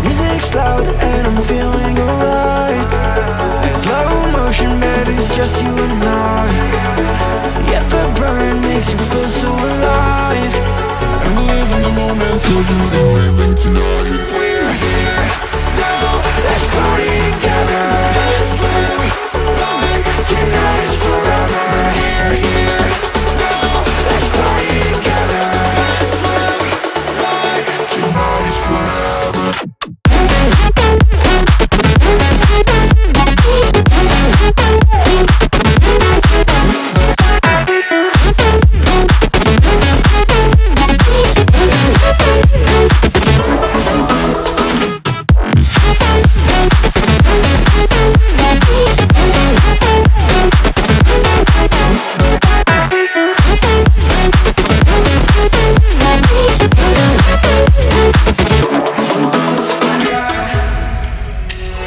Music's loud and I'm feeling alright. In slow motion, baby, it's just you and I. Yet the burn makes you feel so alive. I'm living the moment till you're leaving tonight. We're here now, let's party together. Let's live like tonight is forever. We're here now, let's party together. Let's live like tonight is forever.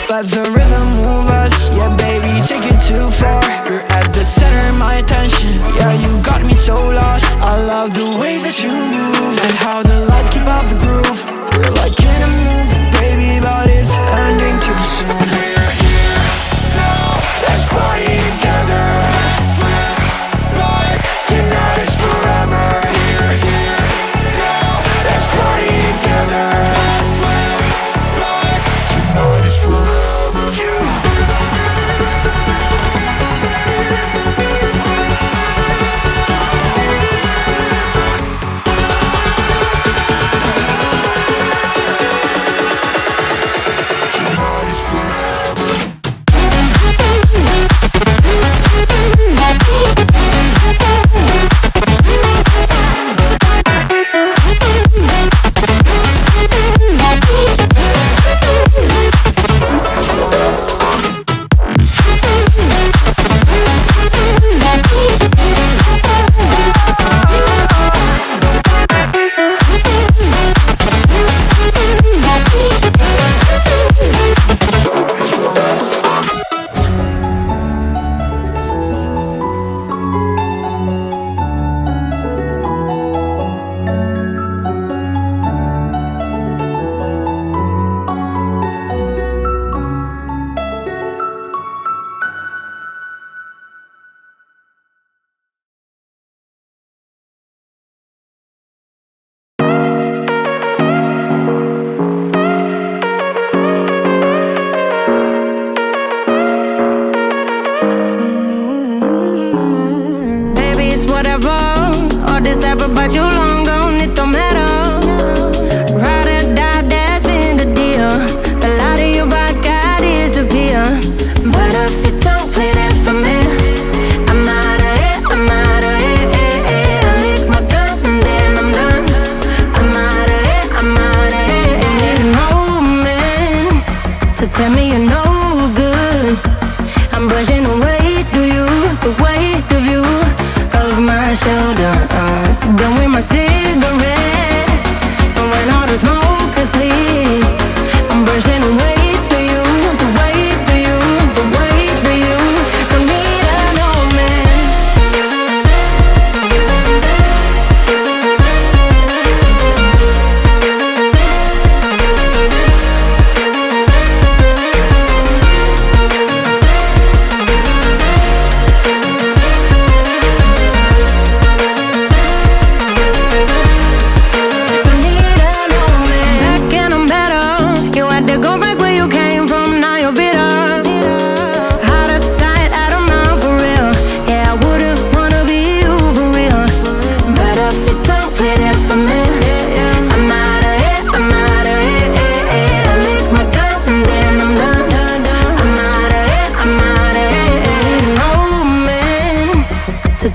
Let the rhythm move us, yeah baby, take it too far. You're at the center of my attention, yeah you got me so lost. I love the way that you move, and how the lights keep up the groove. We're like in a movie, baby, but it's ending too soon. We're here now, let's party together. Let's live like tonight is forever. We're here now, let's party together. Let's live like tonight is forever. But you long gone, it don't matter. Ride or die, that's been the deal. The light of your back, I disappear. But if you don't play that for me, I'm out of it, I'm out of it. I lick my gun and then I'm done. I'm out of it, I'm out of it. And need an old man to tell me you're no good. I'm brushing the weight of you, the weight of you, of my shoulder. Done with my cigarette, and when all the smoke is clear, I'm brushing the weight of you, the weight of you, the weight of you. Don't need an old man.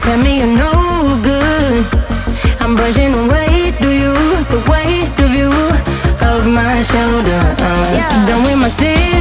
Tell me you're no good. I'm brushing the weight of you, the weight of you, of my shoulder. So done with my sin.